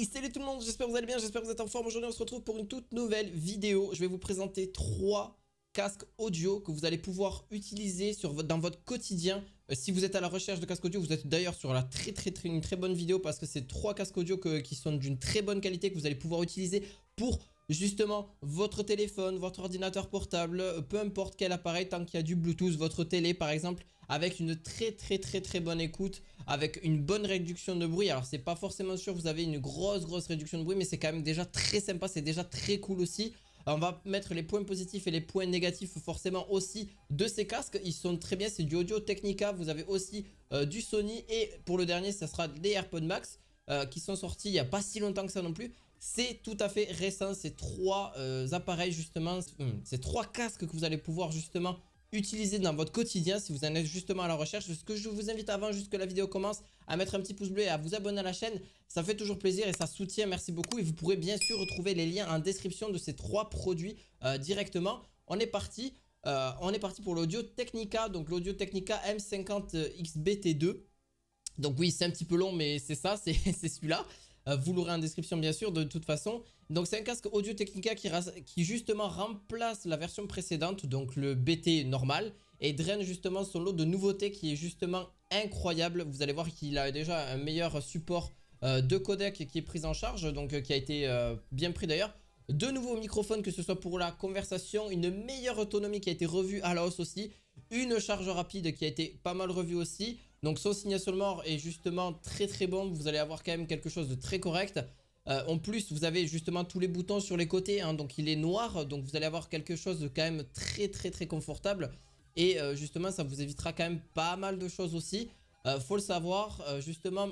Hey, salut tout le monde, j'espère que vous allez bien, j'espère que vous êtes en forme. Aujourd'hui on se retrouve pour une toute nouvelle vidéo. Je vais vous présenter 3 casques audio que vous allez pouvoir utiliser dans votre quotidien. Si vous êtes à la recherche de casques audio, vous êtes d'ailleurs sur une très bonne vidéo parce que c'est 3 casques audio qui sont d'une très bonne qualité que vous allez pouvoir utiliser pour justement votre téléphone, votre ordinateur portable, peu importe quel appareil, tant qu'il y a du Bluetooth, votre télé par exemple, avec une très bonne écoute, avec une bonne réduction de bruit. Alors c'est pas forcément sûr que vous avez une grosse réduction de bruit, mais c'est quand même déjà très sympa, c'est déjà très cool aussi. Alors, on va mettre les points positifs et les points négatifs forcément aussi de ces casques. Ils sont très bien, c'est du Audio Technica, vous avez aussi du Sony, et pour le dernier ça sera les AirPods Max qui sont sortis il n'y a pas si longtemps que ça non plus. C'est tout à fait récent, ces 3 appareils justement, ces 3 casques que vous allez pouvoir justement utiliser dans votre quotidien si vous en êtes justement à la recherche. Ce que je vous invite avant juste que la vidéo commence à mettre un petit pouce bleu et à vous abonner à la chaîne, ça fait toujours plaisir et ça soutient, merci beaucoup. Et vous pourrez bien sûr retrouver les liens en description de ces 3 produits directement. On est parti pour l'Audio Technica, donc l'Audio Technica M50XBT2. Donc oui, c'est un petit peu long, mais c'est ça, c'est celui-là. Vous l'aurez en description bien sûr de toute façon. Donc c'est un casque Audio Technica qui justement remplace la version précédente, donc le BT normal, et draine justement son lot de nouveautés qui est justement incroyable. Vous allez voir qu'il a déjà un meilleur support de codec qui est pris en charge, donc qui a été bien pris d'ailleurs. De nouveaux microphones, que ce soit pour la conversation, une meilleure autonomie qui a été revue à la hausse aussi, une charge rapide qui a été pas mal revue aussi. Donc son signal sonore est justement très bon, vous allez avoir quand même quelque chose de très correct. En plus vous avez justement tous les boutons sur les côtés, hein, donc il est noir, donc vous allez avoir quelque chose de quand même très confortable. Et justement ça vous évitera quand même pas mal de choses aussi. Faut le savoir, justement...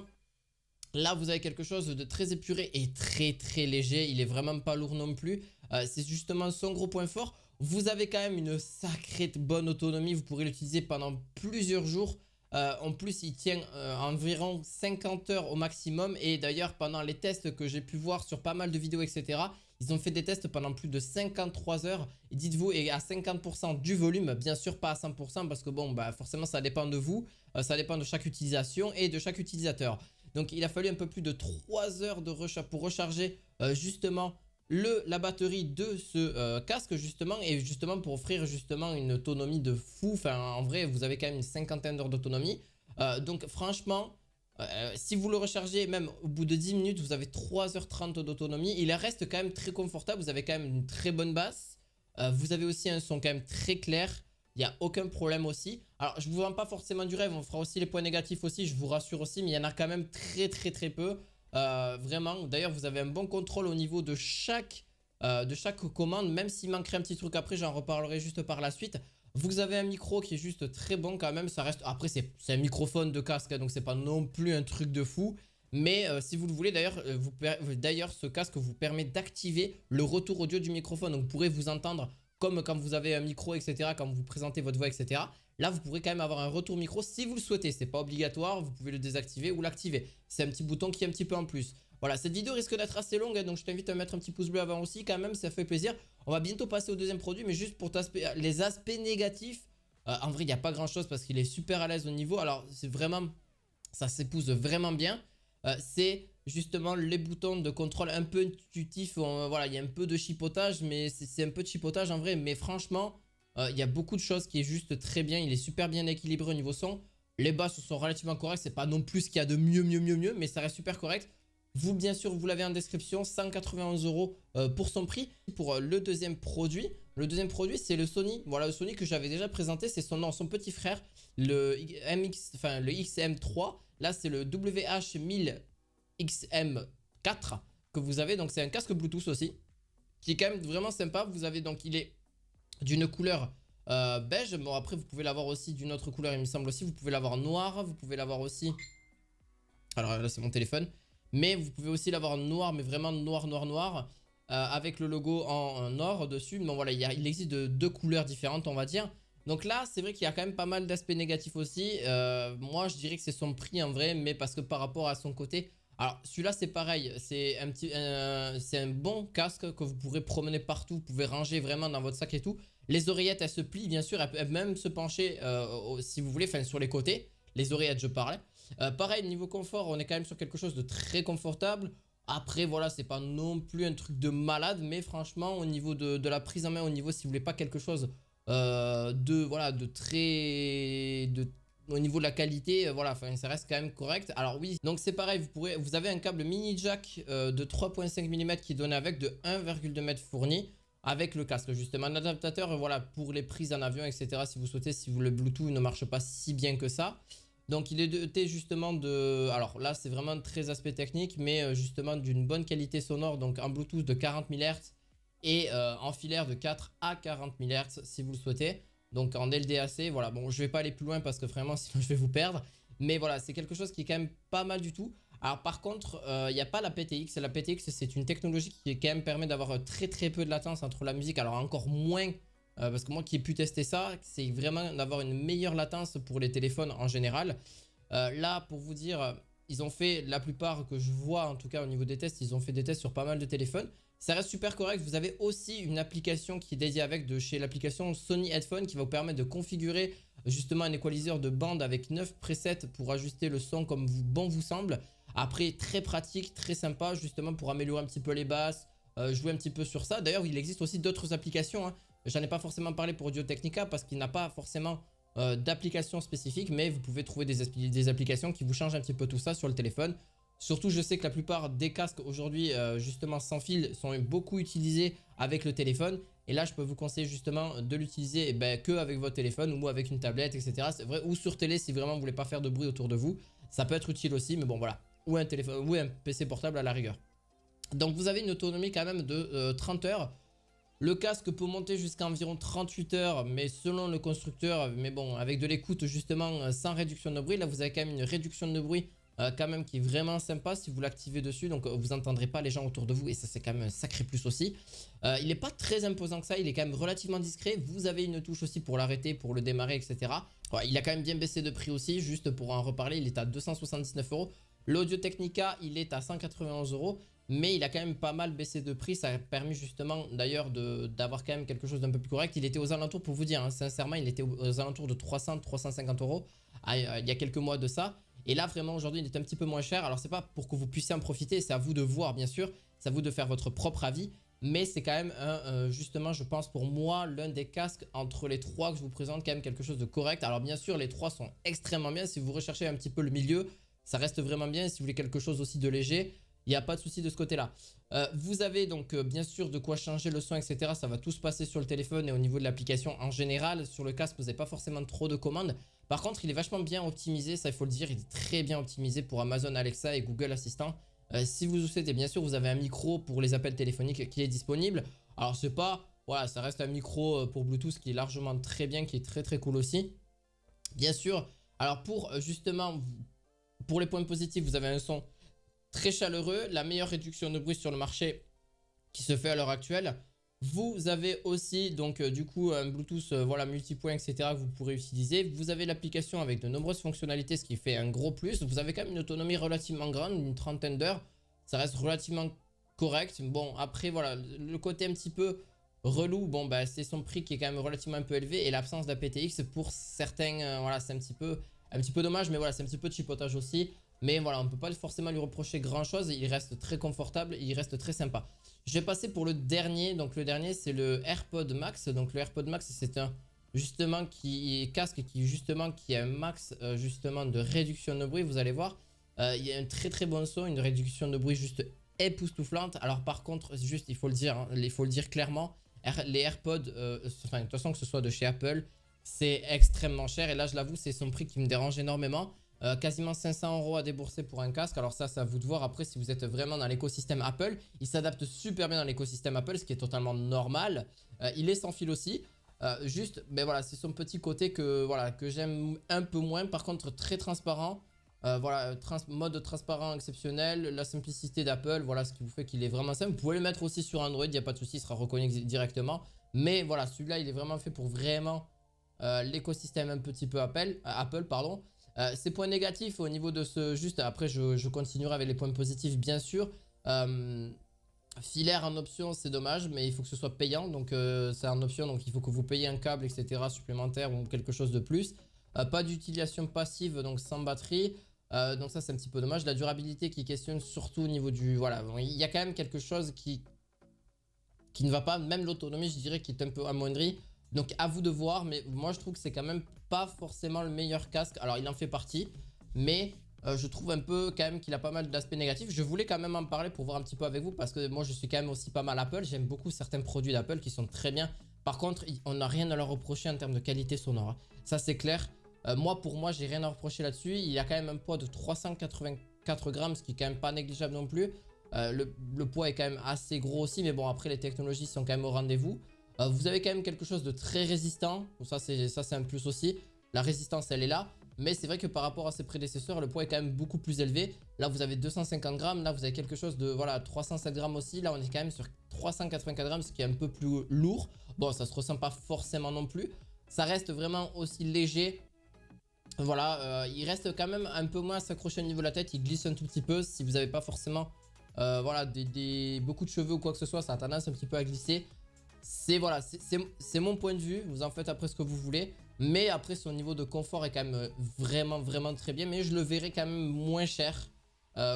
Là, vous avez quelque chose de très épuré et très léger. Il est vraiment pas lourd non plus. C'est justement son gros point fort. Vous avez quand même une sacrée bonne autonomie. Vous pourrez l'utiliser pendant plusieurs jours. En plus, il tient environ 50 heures au maximum. Et d'ailleurs, pendant les tests que j'ai pu voir sur pas mal de vidéos, etc., ils ont fait des tests pendant plus de 53 heures. Et dites-vous, et à 50% du volume, bien sûr pas à 100% parce que bon, bah forcément, ça dépend de vous. Ça dépend de chaque utilisation et de chaque utilisateur. Donc il a fallu un peu plus de 3 heures pour recharger justement la batterie de ce casque justement, et justement pour offrir justement une autonomie de fou. Enfin en vrai vous avez quand même une 50aine d'heures d'autonomie. Donc franchement si vous le rechargez même au bout de 10 minutes vous avez 3h30 d'autonomie. Il reste quand même très confortable, vous avez quand même une très bonne basse. Vous avez aussi un son quand même très clair. Il n'y a aucun problème aussi. Alors, je ne vous vends pas forcément du rêve. On fera aussi les points négatifs aussi. Je vous rassure aussi. Mais il y en a quand même très peu. Vraiment. D'ailleurs, vous avez un bon contrôle au niveau de chaque commande. Même s'il manquerait un petit truc après, j'en reparlerai juste par la suite. Vous avez un micro qui est juste très bon quand même. Ça reste... Après, c'est un microphone de casque. Donc, c'est pas non plus un truc de fou. Mais si vous le voulez, d'ailleurs, ce casque vous permet d'activer le retour audio du microphone. Donc, vous pourrez vous entendre comme quand vous avez un micro, etc., quand vous présentez votre voix, etc. Là, vous pourrez quand même avoir un retour micro si vous le souhaitez. C'est pas obligatoire, vous pouvez le désactiver ou l'activer. C'est un petit bouton qui est un petit peu en plus. Voilà, cette vidéo risque d'être assez longue, hein, donc je t'invite à mettre un petit pouce bleu avant aussi, quand même, ça fait plaisir. On va bientôt passer au deuxième produit, mais juste pour les aspects négatifs, en vrai, il n'y a pas grand-chose parce qu'il est super à l'aise au niveau. Alors, c'est vraiment... Ça s'épouse vraiment bien. C'est justement les boutons de contrôle un peu intuitifs. Voilà, il y a un peu de chipotage, mais c'est un peu de chipotage en vrai. Mais franchement, il y a beaucoup de choses qui est juste très bien. Il est super bien équilibré au niveau son. Les basses sont relativement corrects. C'est pas non plus ce qu'il y a de mieux, mais ça reste super correct. Vous, bien sûr, vous l'avez en description. 191 € pour son prix. Pour le deuxième produit. Le deuxième produit, c'est le Sony. Voilà, le Sony que j'avais déjà présenté. C'est son petit frère, le XM3. Là, c'est le WH-1000XM4 que vous avez. Donc, c'est un casque Bluetooth aussi, qui est quand même vraiment sympa. Vous avez donc, il est d'une couleur beige. Bon, après, vous pouvez l'avoir aussi d'une autre couleur, il me semble aussi. Vous pouvez l'avoir noir. Vous pouvez l'avoir aussi... Alors là, c'est mon téléphone. Mais vous pouvez aussi l'avoir noir, mais vraiment noir. Avec le logo en or dessus. Mais bon, voilà, il existe de 2 couleurs différentes, on va dire. Donc là, c'est vrai qu'il y a quand même pas mal d'aspects négatifs aussi. Moi, je dirais que c'est son prix en vrai, mais parce que par rapport à son côté... Alors, celui-là, c'est pareil. C'est un bon casque que vous pourrez promener partout. Vous pouvez ranger vraiment dans votre sac et tout. Les oreillettes, elles se plient, bien sûr. Elles peuvent même se pencher, si vous voulez, enfin, sur les côtés. Les oreillettes, je parlais. Pareil, niveau confort, on est quand même sur quelque chose de très confortable. Après, voilà, c'est pas non plus un truc de malade, mais franchement, au niveau de la prise en main, au niveau si vous voulez pas quelque chose voilà, de très... au niveau de la qualité, voilà, enfin, ça reste quand même correct. Alors oui, donc c'est pareil, vous avez un câble mini jack de 3,5 mm qui est donné avec de 1,2 m fourni avec le casque. Justement, un adaptateur, voilà, pour les prises en avion, etc. Si vous souhaitez, si le Bluetooth ne marche pas si bien que ça. Donc il est doté justement de... Alors là, c'est vraiment très aspect technique, mais justement d'une bonne qualité sonore. Donc en Bluetooth de 40 000 Hz et en filaire de 4 à 40 000 Hz si vous le souhaitez. Donc en LDAC, voilà. Bon, je vais pas aller plus loin parce que vraiment, sinon je vais vous perdre. Mais voilà, c'est quelque chose qui est quand même pas mal du tout. Alors par contre, il n'y a pas la PTX. La PTX, c'est une technologie qui quand même permet d'avoir très très peu de latence entre la musique. Alors encore moins... parce que moi qui ai pu tester ça, c'est vraiment d'avoir une meilleure latence pour les téléphones en général. Là, pour vous dire, ils ont fait la plupart que je vois, en tout cas au niveau des tests, ils ont fait des tests sur pas mal de téléphones. Ça reste super correct. Vous avez aussi une application qui est dédiée avec de chez l'application Sony Headphone qui va vous permettre de configurer justement un équaliseur de bande avec 9 presets pour ajuster le son comme bon vous semble. Après, très pratique, très sympa justement pour améliorer un petit peu les basses, jouer un petit peu sur ça. D'ailleurs, il existe aussi d'autres applications, hein. J'en ai pas forcément parlé pour Audio Technica parce qu'il n'a pas forcément d'application spécifique, mais vous pouvez trouver des applications qui vous changent un petit peu tout ça sur le téléphone. Surtout, je sais que la plupart des casques aujourd'hui, justement sans fil, sont beaucoup utilisés avec le téléphone. Et là, je peux vous conseiller justement de l'utiliser que avec votre téléphone ou avec une tablette, etc. C'est vrai, ou sur télé si vraiment vous voulez pas faire de bruit autour de vous. Ça peut être utile aussi, mais bon voilà. Ou un téléphone, ou un PC portable à la rigueur. Donc vous avez une autonomie quand même de 30 heures. Le casque peut monter jusqu'à environ 38 heures, mais selon le constructeur, mais bon, avec de l'écoute justement sans réduction de bruit. Là, vous avez quand même une réduction de bruit quand même qui est vraiment sympa si vous l'activez dessus. Donc, vous n'entendrez pas les gens autour de vous et ça, c'est quand même un sacré plus aussi. Il n'est pas très imposant que ça, il est quand même relativement discret. Vous avez une touche aussi pour l'arrêter, pour le démarrer, etc. Ouais, il a quand même bien baissé de prix aussi, juste pour en reparler, il est à 279 €. L'Audio Technica, il est à 191 €. Mais il a quand même pas mal baissé de prix. Ça a permis justement d'ailleurs d'avoir quand même quelque chose d'un peu plus correct. Il était aux alentours, pour vous dire, hein, sincèrement, il était aux alentours de 300-350 € il y a quelques mois de ça. Et là, vraiment, aujourd'hui, il est un petit peu moins cher. Alors, c'est pas pour que vous puissiez en profiter. C'est à vous de voir, bien sûr. C'est à vous de faire votre propre avis. Mais c'est quand même, justement, je pense, pour moi, l'un des casques entre les trois que je vous présente, quand même quelque chose de correct. Alors, bien sûr, les trois sont extrêmement bien. Si vous recherchez un petit peu le milieu, ça reste vraiment bien. Si vous voulez quelque chose aussi de léger, il n'y a pas de souci de ce côté-là. Vous avez donc bien sûr de quoi changer le son, etc. Ça va tout se passer sur le téléphone et au niveau de l'application en général. Sur le casque, vous n'avez pas forcément trop de commandes. Par contre, il est vachement bien optimisé, ça il faut le dire. Il est très bien optimisé pour Amazon Alexa et Google Assistant. Si vous souhaitez, bien sûr, vous avez un micro pour les appels téléphoniques qui est disponible. Alors, c'est pas... Voilà, ça reste un micro pour Bluetooth qui est largement très bien, qui est très très cool aussi. Bien sûr, alors pour justement, pour les points positifs, vous avez un son très chaleureux, la meilleure réduction de bruit sur le marché qui se fait à l'heure actuelle. Vous avez aussi donc du coup un Bluetooth voilà, multipoint, etc. que vous pourrez utiliser. Vous avez l'application avec de nombreuses fonctionnalités, ce qui fait un gros plus. Vous avez quand même une autonomie relativement grande, une trentaine d'heures. Ça reste relativement correct. Bon, après voilà, le côté un petit peu relou, bon bah c'est son prix qui est quand même relativement un peu élevé et l'absence d'APTX pour certains, voilà, c'est un petit peu dommage, mais voilà, c'est un petit peu de chipotage aussi. Mais voilà, on ne peut pas forcément lui reprocher grand chose. Il reste très confortable, il reste très sympa. Je vais passer pour le dernier. Donc le dernier, c'est le AirPod Max. Donc le AirPod Max, c'est un justement casque qui a un max justement de réduction de bruit. Vous allez voir, il y a un très très bon son, une réduction de bruit juste époustouflante. Alors par contre, juste il faut le dire, hein, il faut le dire clairement, les AirPods, enfin de toute façon que ce soit de chez Apple, c'est extrêmement cher. Et là, je l'avoue, c'est son prix qui me dérange énormément. Quasiment 500 € à débourser pour un casque. Alors ça, c'est à vous de voir après si vous êtes vraiment dans l'écosystème Apple. Il s'adapte super bien dans l'écosystème Apple, ce qui est totalement normal. Il est sans fil aussi. Juste, ben voilà, c'est son petit côté que, voilà, que j'aime un peu moins. Par contre, très transparent. Voilà, mode transparent exceptionnel. La simplicité d'Apple, voilà, ce qui vous fait qu'il est vraiment simple. Vous pouvez le mettre aussi sur Android, il n'y a pas de souci, il sera reconnu directement. Mais voilà, celui-là, il est vraiment fait pour vraiment l'écosystème un petit peu Apple, pardon. Ces points négatifs au niveau de ce... Juste après je continuerai avec les points positifs bien sûr. Filaire en option c'est dommage mais il faut que ce soit payant. Donc c'est en option donc il faut que vous payiez un câble etc supplémentaire ou quelque chose de plus. Pas d'utilisation passive donc sans batterie. Donc ça c'est un petit peu dommage. La durabilité qui questionne surtout au niveau du... Voilà, il y a quand même quelque chose qui ne va pas. Même l'autonomie je dirais qui est un peu amoindrie. Donc à vous de voir, mais moi je trouve que c'est quand même pas forcément le meilleur casque. Alors il en fait partie, mais je trouve un peu quand même qu'il a pas mal d'aspects négatifs. Je voulais quand même en parler pour voir un petit peu avec vous parce que moi je suis quand même aussi pas mal Apple. J'aime beaucoup certains produits d'Apple qui sont très bien. Par contre, on n'a rien à leur reprocher en termes de qualité sonore, hein. Ça c'est clair. Moi pour moi j'ai rien à reprocher là-dessus. Il a quand même un poids de 384 grammes, ce qui est quand même pas négligeable non plus. Le poids est quand même assez gros aussi, mais bon après les technologies sont quand même au rendez-vous. Vous avez quand même quelque chose de très résistant. Ça c'est un plus aussi. La résistance elle est là. Mais c'est vrai que par rapport à ses prédécesseurs, le poids est quand même beaucoup plus élevé. Là vous avez 250 grammes. Là vous avez quelque chose de voilà 307 grammes aussi. Là on est quand même sur 384 grammes, ce qui est un peu plus lourd. Bon ça se ressent pas forcément non plus. Ça reste vraiment aussi léger. Voilà, il reste quand même un peu moins à s'accrocher au niveau de la tête. Il glisse un tout petit peu. Si vous n'avez pas forcément voilà, beaucoup de cheveux ou quoi que ce soit, ça a tendance un petit peu à glisser. Voilà, c'est mon point de vue. Vous en faites après ce que vous voulez. Mais après, son niveau de confort est quand même vraiment très bien. Mais je le verrai quand même moins cher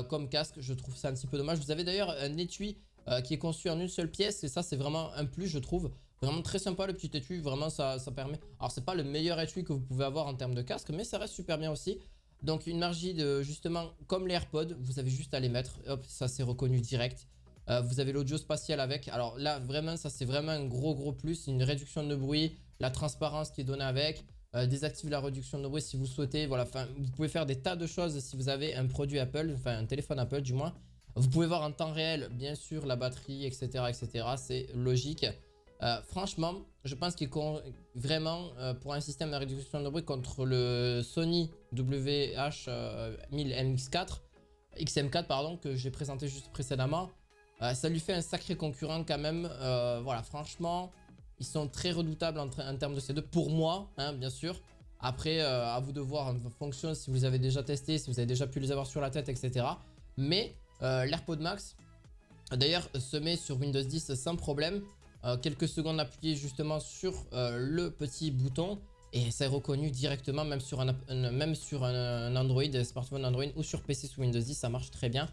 comme casque. Je trouve ça un petit peu dommage. Vous avez d'ailleurs un étui qui est conçu en une seule pièce. Et ça, c'est vraiment un plus, je trouve. Vraiment très sympa le petit étui. Vraiment, ça permet... Alors, c'est pas le meilleur étui que vous pouvez avoir en termes de casque. Mais ça reste super bien aussi. Donc, une margie de justement comme les AirPods. Vous avez juste à les mettre. Hop, ça c'est reconnu direct. Vous avez l'audio spatial avec. Alors là vraiment ça c'est vraiment un gros plus. Une réduction de bruit, la transparence qui est donnée avec. Désactive la réduction de bruit si vous souhaitez. Voilà, enfin vous pouvez faire des tas de choses si vous avez un produit Apple, enfin un téléphone Apple du moins. Vous pouvez voir en temps réel bien sûr la batterie etc. C'est logique. Franchement je pense qu'il vraiment pour un système de réduction de bruit contre le Sony WH-1000 XM4 pardon que j'ai présenté juste précédemment. Ça lui fait un sacré concurrent quand même. Voilà, franchement, ils sont très redoutables en termes de ces deux. Pour moi, hein, bien sûr. Après, à vous de voir en fonction si vous avez déjà testé, si vous avez déjà pu les avoir sur la tête, etc. Mais l'AirPod Max, d'ailleurs, se met sur Windows 10 sans problème. Quelques secondes appuyées justement sur le petit bouton. Et ça est reconnu directement, même sur un Android, smartphone Android ou sur PC sous Windows 10, ça marche très bien.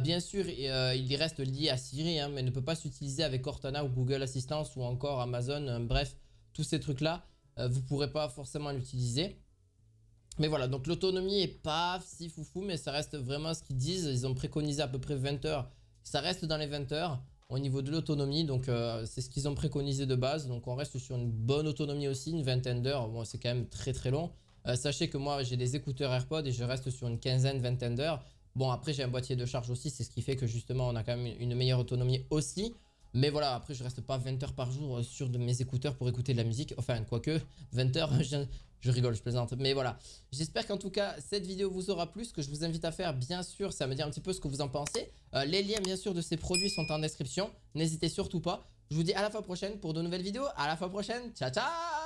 Bien sûr, il reste lié à Siri, hein, mais ne peut pas s'utiliser avec Cortana ou Google Assistant ou encore Amazon. Bref, tous ces trucs-là, vous ne pourrez pas forcément l'utiliser. Mais voilà, donc l'autonomie est pas si foufou, mais ça reste vraiment ce qu'ils disent. Ils ont préconisé à peu près 20 heures. Ça reste dans les 20 heures au niveau de l'autonomie. Donc, c'est ce qu'ils ont préconisé de base. Donc, on reste sur une bonne autonomie aussi, une vingtaine d'heures. Bon, c'est quand même très long. Sachez que moi, j'ai des écouteurs AirPods et je reste sur une vingtaine d'heures. Bon, après, j'ai un boîtier de charge aussi. C'est ce qui fait que justement, on a quand même une meilleure autonomie aussi. Mais voilà, après, je reste pas 20 heures par jour sur mes écouteurs pour écouter de la musique. Enfin, quoique, 20 heures, je rigole, je plaisante. Mais voilà, j'espère qu'en tout cas, cette vidéo vous aura plu. Ce que je vous invite à faire, bien sûr, c'est à me dire un petit peu ce que vous en pensez. Les liens, bien sûr, de ces produits sont en description. N'hésitez surtout pas. Je vous dis à la fois prochaine pour de nouvelles vidéos. À la fois prochaine. Ciao, ciao!